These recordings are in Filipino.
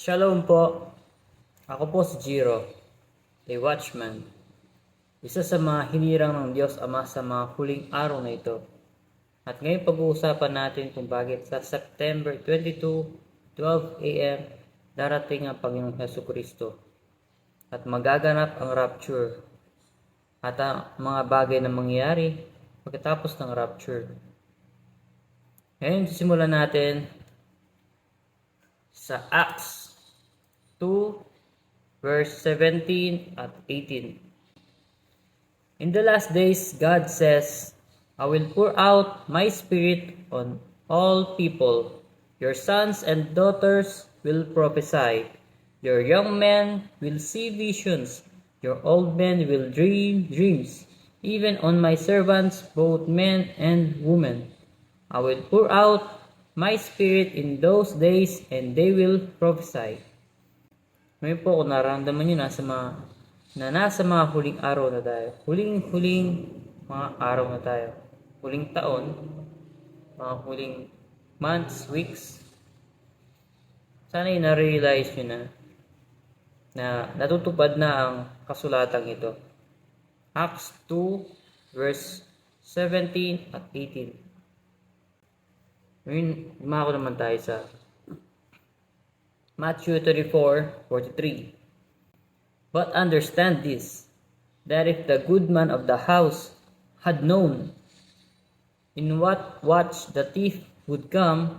Shalom po. Ako po si Jiro, a watchman. Isa sa mga hinirang ng Diyos Ama sa mga huling araw na ito. At ngayon pag-uusapan natin kung bakit sa September 22, 12 a.m. darating ang Panginoong Jesucristo at magaganap ang rapture at ang mga bagay na mangyayari pagkatapos ng rapture. Ngayon simulan natin sa Acts 2 verse 17 at 18. In the last days, God says, I will pour out my spirit on all people. Your sons and daughters will prophesy. Your young men will see visions. Your old men will dream dreams. Even on my servants, both men and women. I will pour out my spirit in those days and they will prophesy. Ngayon po kung nararamdaman nyo nasa mga huling araw na tayo. Huling mga araw na tayo. Huling taon. Mga huling months, weeks. Sana na-realize nyo na natutupad na ang kasulatang ito. Acts 2 verse 17 at 18. Ngayon, lumako naman tayo sa Matthew 34:43. But understand this, that if the good man of the house had known in what watch the thief would come,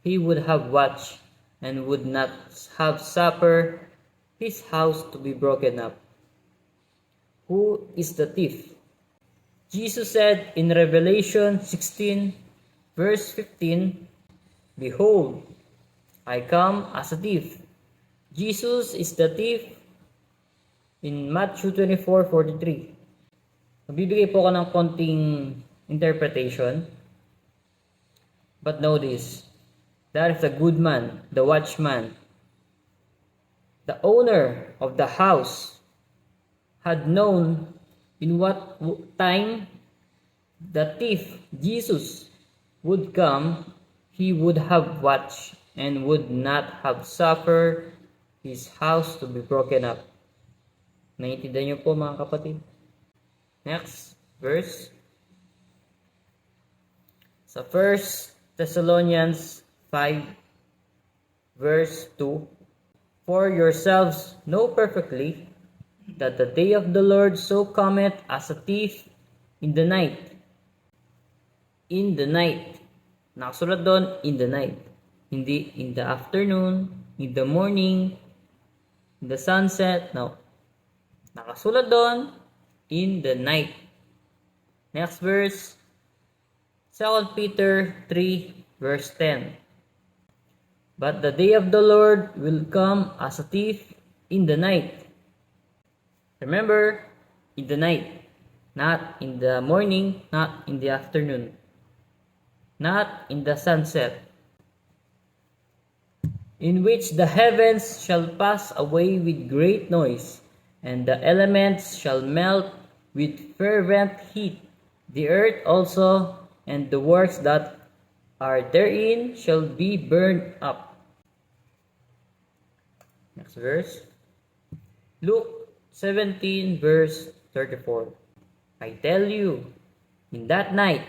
he would have watched and would not have suffered his house to be broken up. Who is the thief? Jesus said in Revelation 16 verse 15, Behold, I come as a thief. Jesus is the thief in Matthew 24:43. Magbibigay po ako ng konting interpretation. But know this, that is the good man, the watchman, the owner of the house, had known in what time the thief, Jesus, would come, he would have watched and would not have suffered his house to be broken up. Naiintindihan niyo po mga kapatid? Next verse. Sa 1 Thessalonians 5 verse 2. For yourselves know perfectly that the day of the Lord so cometh as a thief in the night. In the night. Nakasulat doon, in the night. Hindi in the afternoon, in the morning, in the sunset. No. Nakasulat doon, in the night. Next verse, 2 Peter 3 verse 10. But the day of the Lord will come as a thief in the night. Remember, in the night. Not in the morning, not in the afternoon. Not in the sunset. In which the heavens shall pass away with great noise, and the elements shall melt with fervent heat. The earth also and the works that are therein shall be burned up. Next verse. Luke 17 verse 34. I tell you, in that night,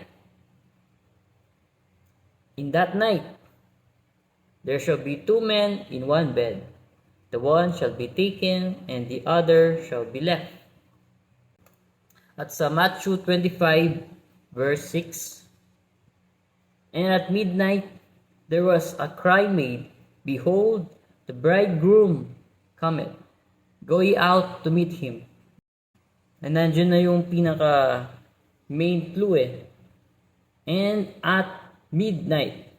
there shall be two men in one bed. The one shall be taken, and the other shall be left. At sa Matthew 25, verse 6, And at midnight there was a cry made, Behold, the bridegroom cometh. Go ye out to meet him. And nandiyan na yung pinaka main clue eh. And at midnight,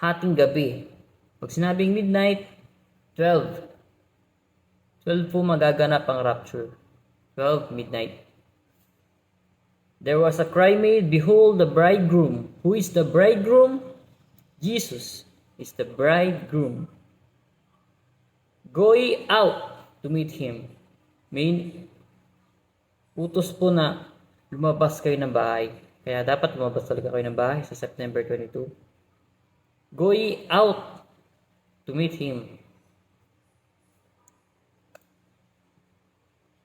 hating gabi. Pag sinabing midnight, 12. 12 po magaganap ang rapture. 12 midnight. There was a cry made, Behold the bridegroom. Who is the bridegroom? Jesus is the bridegroom. Go ye out to meet him. Main utos po na lumabas kayo ng bahay. Kaya dapat lumabas talaga kayo ng bahay sa September 22. Go ye out to meet him.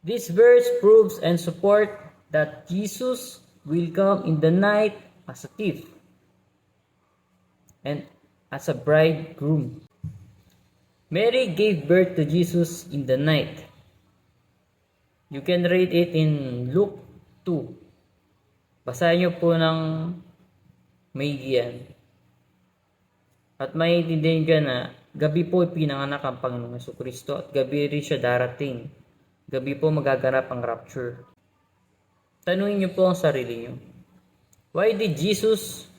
This verse proves and supports that Jesus will come in the night as a thief and as a bridegroom. Mary gave birth to Jesus in the night. You can read it in Luke 2. Basahin niyo po ng maigi yan. At maiintindihan ka na gabi po pinanganak ang Panginoong Jesucristo at gabi rin siya darating. Gabi po magaganap ang rapture. Tanungin niyo po ang sarili niyo. Why did Jesus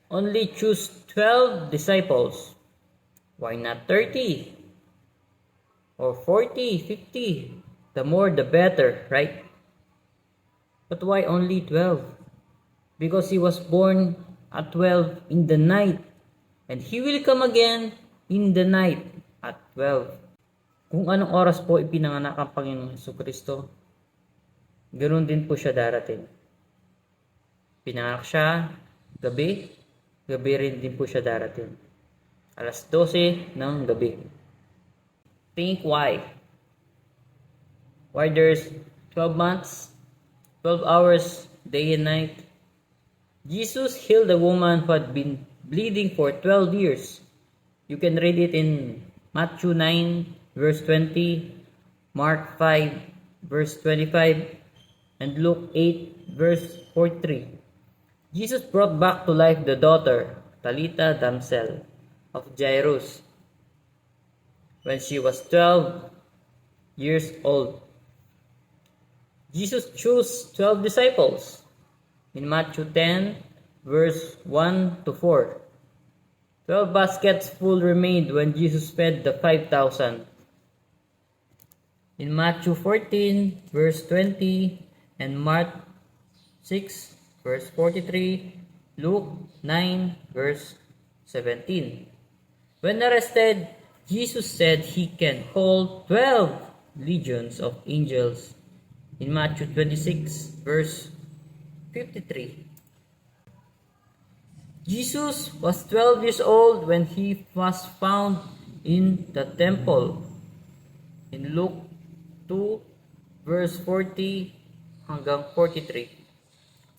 only choose 12 disciples? Why not 30? Or 40, 50? The more the better, right? But why only 12? Because he was born at 12 in the night. And he will come again in the night at 12. Kung anong oras po ipinanganak ang Panginoong Jesucristo, ganoon din po siya darating. Pinanganak siya gabi, gabi rin din po siya darating. Alas 12 ng gabi. Think why? Why there's 12 months, 12 hours, day and night? Jesus healed a woman who had been bleeding for 12 years. You can read it in Matthew 9, verse 20, Mark 5, verse 25, and Luke 8, verse 43. Jesus brought back to life the daughter, Talitha damsel, of Jairus, when she was 12 years old. Jesus chose 12 disciples in Matthew 10, verse 1 to 4. 12 baskets full remained when Jesus fed the 5,000. In Matthew 14, verse 20, and Mark 6, verse 43, Luke 9, verse 17. When arrested, Jesus said he can call 12 legions of angels. In Matthew 26, verse 53. Jesus was 12 years old when he was found in the temple. In Luke 2, verse 40 hanggang 43.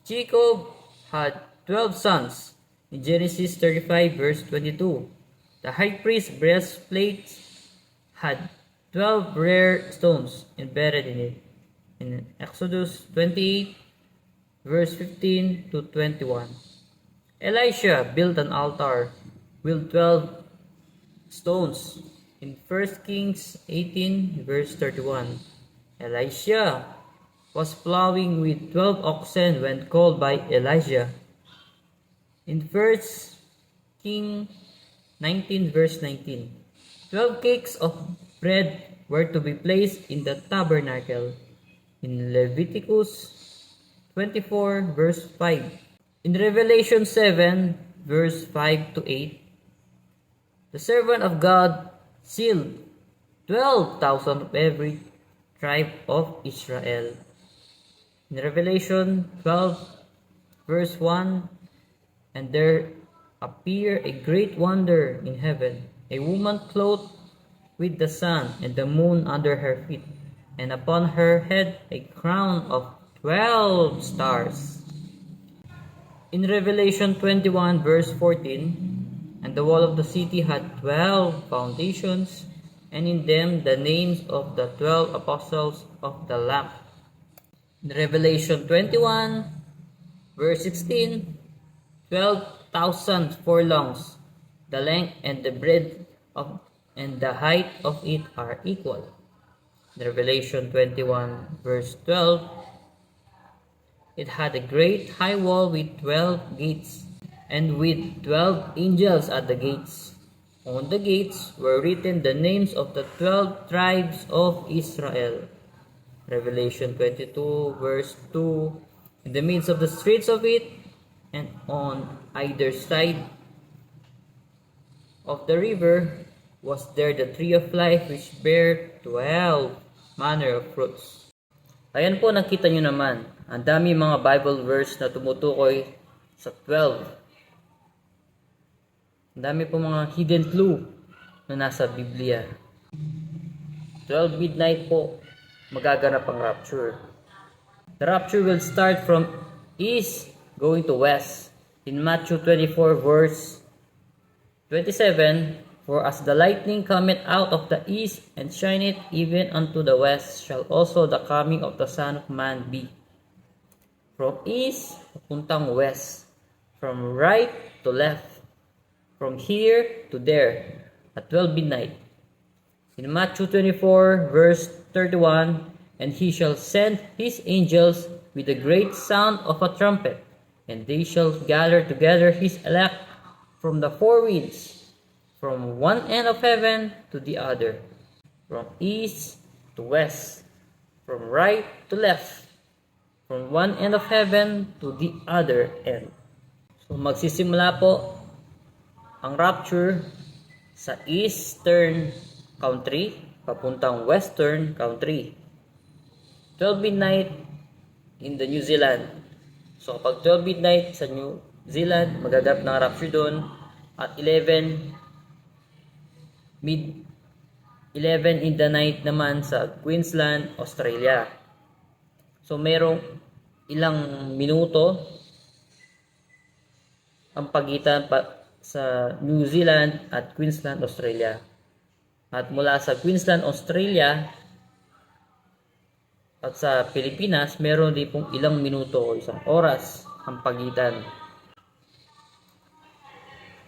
Jacob had 12 sons. In Genesis 35, verse 22. The high priest's breastplate had 12 rare stones embedded in it. In Exodus 28, verse 15 to 21. Elisha built an altar with 12 stones. In 1 Kings 18, verse 31. Elisha was plowing with 12 oxen when called by Elijah. In 1 King 19, verse 19. 12 cakes of bread were to be placed in the tabernacle. In Leviticus 24, verse 5. In Revelation 7, verse 5 to 8, the servant of God sealed 12,000 of every tribe of Israel. In Revelation 12, verse 1, and there appeared a great wonder in heaven, a woman clothed with the sun and the moon under her feet, and upon her head a crown of 12 stars. In Revelation 21, verse 14, and the wall of the city had 12 foundations, and in them the names of the 12 apostles of the Lamb. In Revelation 21, verse 16, 12,000 furlongs, the length and the breadth of and the height of it are equal. In Revelation 21, verse 12, it had a great high wall with 12 gates, and with 12 angels at the gates. On the gates were written the names of the 12 tribes of Israel. Revelation 22, verse 2, in the midst of the streets of it, and on either side of the river, was there the tree of life which bare 12 manner of fruits. Ayan po, nakita nyo naman, ang dami mga Bible verse na tumutukoy sa 12. Ang dami po mga hidden clue na nasa Biblia. 12 midnight po. magaganap ang rapture. The rapture will start from east going to west. In Matthew 24 verse 27, for as the lightning cometh out of the east and shineth even unto the west, shall also the coming of the Son of Man be. From east, papuntang west. From right to left. From here to there. At 12 midnight. In Matthew 24 verse 31, and he shall send his angels with a great sound of a trumpet, and they shall gather together his elect from the four winds, from one end of heaven to the other, from east to west, from right to left, from one end of heaven to the other end. So magsisimula po ang rapture sa eastern country papuntang western country. 12 midnight in the New Zealand. So kapag 12 midnight sa New Zealand, magaganap ng rapture doon. At 11 in the night naman sa Queensland, Australia. So merong ilang minuto ang pagitan sa New Zealand at Queensland, Australia. At mula sa Queensland, Australia at sa Pilipinas, meron din pong ilang minuto o isang oras ang pagitan.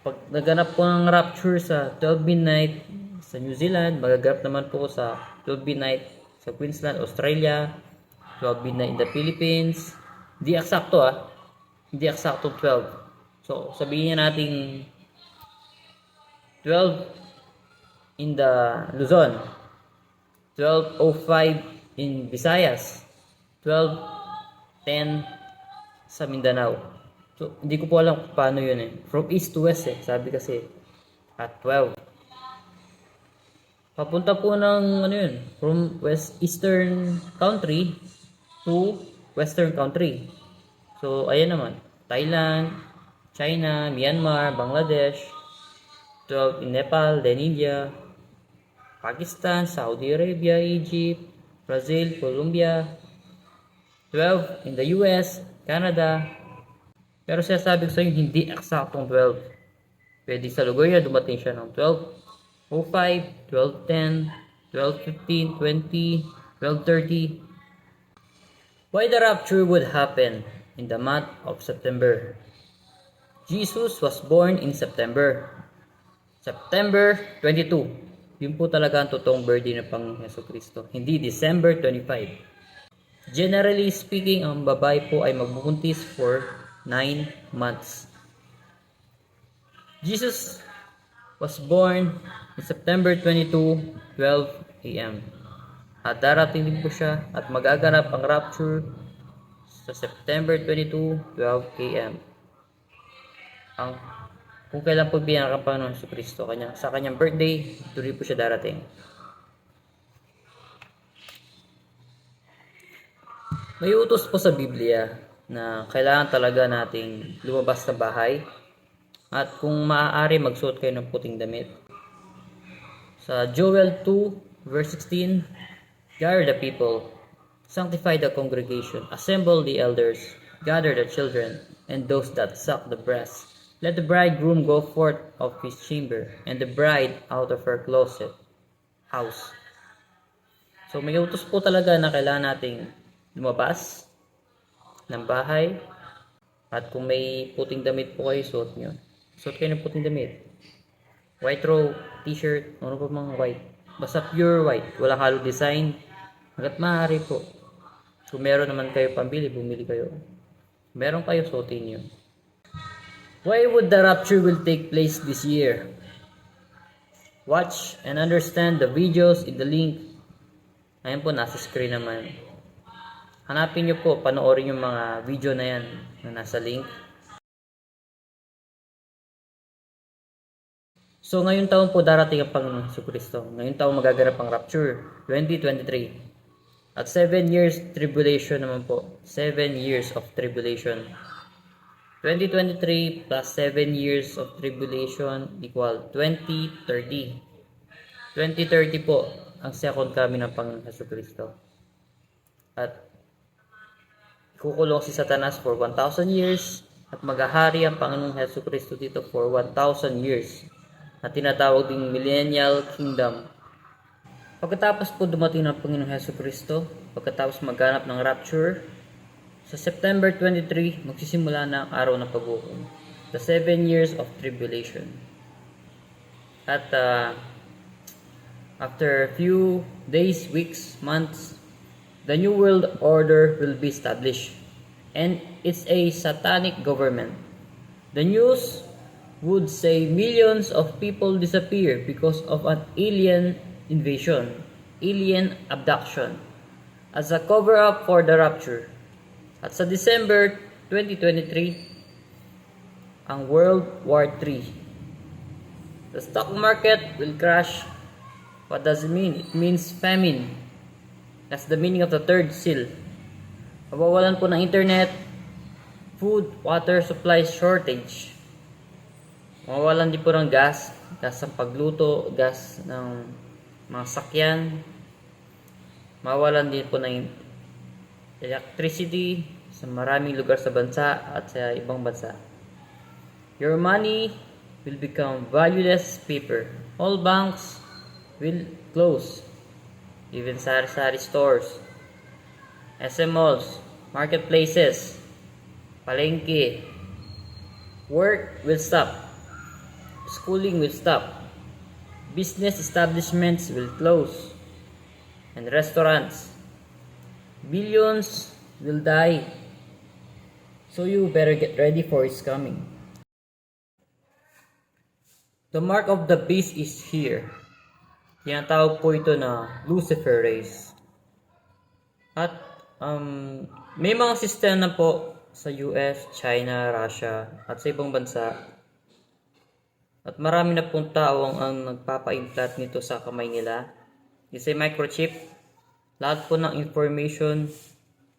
Pag naganap po ng rapture sa 12 midnight sa New Zealand, magaganap naman po sa 12 midnight sa Queensland, Australia, 12 midnight in the Philippines. Hindi eksakto hindi eksakto 12. So sabihin niya natin 12 in the Luzon, 12:05 in Visayas, 12:10 sa Mindanao. So, hindi ko po alam paano yun From east to west sabi kasi at 12. Papunta po ng from eastern country to western country. So, ayan naman. Thailand, China, Myanmar, Bangladesh, 12 in Nepal, then India, Pakistan, Saudi Arabia, Egypt, Brazil, Colombia, 12 in the US, Canada. Pero sabi ko sa inyo, hindi eksaktong 12. Pwede sa lugar niya, dumating siya ng 12:05, 12:10, 12:15, 20, 12:30. Why the rapture would happen in the month of September? Jesus was born in September. September 22. Yun po talaga ang totoong birthday ng Panginoon Jesucristo. Hindi December 25. Generally speaking, ang babae po ay magbubuntis for 9 months. Jesus was born in September 22, 12 a.m. At darating din po siya at magaganap ang rapture sa September 22, 12 a.m. Kung kailan po biyanag ang Panginoon Jesucristo sa kanyang birthday, tuloy po siya darating. May utos po sa Biblia na kailangan talaga nating lumabas sa bahay at kung maaari magsuot kayo ng puting damit. Sa Joel 2 verse 16, gather the people, sanctify the congregation, assemble the elders, gather the children, and those that suck the breast. Let the bridegroom go forth of his chamber, and the bride out of her closet house. So may utos po talaga na kailangan nating lumabas ng bahay. At kung may puting damit po kayo, suot nyo. Suot kayo ng puting damit. White robe, t-shirt, ano pa mga white. Basta pure white, walang halo design. Hanggat maaari po. Kung meron naman kayo pambili, bumili kayo. Meron kayo, suotin nyo. Why would the rapture will take place this year? Watch and understand the videos in the link. Ayan po, nasa screen naman. Hanapin nyo po, panoorin yung mga video na yan na nasa link. So ngayong taon po darating ang Panginoon Jesucristo. Ngayong taon magaganap ang rapture, 2023. At 7 years tribulation naman po. 7 years of tribulation. 2023 plus 7 years of tribulation equal 2030. 2030 po ang second coming ng Panginoon Jesucristo. at kukulong si Satanas for 1,000 years at maghahari ang Panginoong Hesus Kristo dito for 1,000 years na tinatawag ding Millennial Kingdom. Pagkatapos po dumating ng Panginoong Hesus Kristo, pagkatapos magganap ng rapture, sa September 23, magsisimula na ang araw ng paghukom, the 7 years of tribulation. At after a few days, weeks, months, the New World Order will be established, and it's a satanic government. The news would say millions of people disappear because of an alien invasion, alien abduction, as a cover-up for the rapture. At sa December 2023, ang World War III. The stock market will crash. What does it mean? It means famine. That's the meaning of the third seal. Mawawalan po ng internet, food, water supply shortage. Mawawalan din po ng gas ng pagluto, gas ng mga sakyan. Mawawalan din po ng electricity sa maraming lugar sa bansa at sa ibang bansa. Your money will become valueless paper. All banks will close. Even sari-sari stores, SM malls, marketplaces, palengke. Work will stop. Schooling will stop. Business establishments will close. And restaurants. Billions will die. So you better get ready for its coming. The mark of the beast is here. Tinatawag po ito na Lucifer race. At may mga sistema na po sa US, China, Russia, at sa ibang bansa. At marami na pong tao ang nagpapa-implant nito sa kamay nila. It's a microchip. Lahat po ng information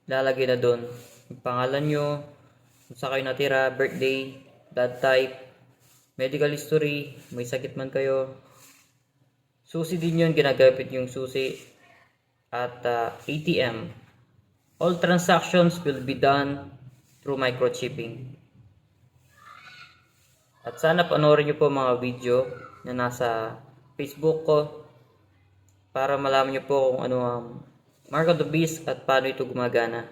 lalagay na doon. Yung pangalan nyo, kung saan kayo natira, birthday, blood type, medical history, may sakit man kayo. Susi din yun, ginagamit yung susi at ATM. All transactions will be done through microchipping. At sana panoorin nyo po mga video na nasa Facebook ko para malaman nyo po kung ano ang Mark of the Beast at paano ito gumagana.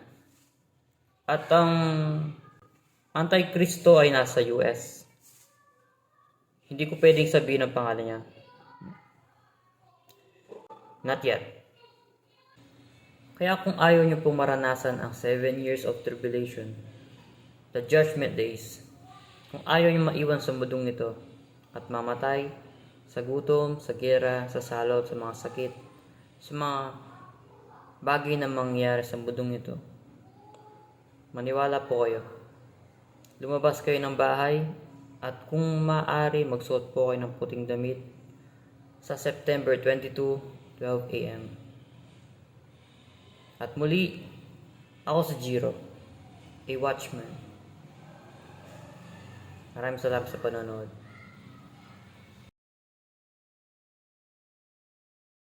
At ang Antikristo ay nasa US. Hindi ko pwedeng sabihin ang pangalan niya. Not yet. Kaya kung ayaw nyo pong maranasan ang 7 years of tribulation, the judgment days, kung ayaw nyo maiwan sa mundong ito at mamatay sa gutom, sa gera, sa salot, sa mga sakit, sa mga bagay na mangyayari sa mundong ito, maniwala po kayo. Lumabas kayo ng bahay at kung maaari magsuot po kayo ng puting damit sa September 22, 12 a.m. At muli, ako si Jiro, a watchman. Maraming salamat sa panonood.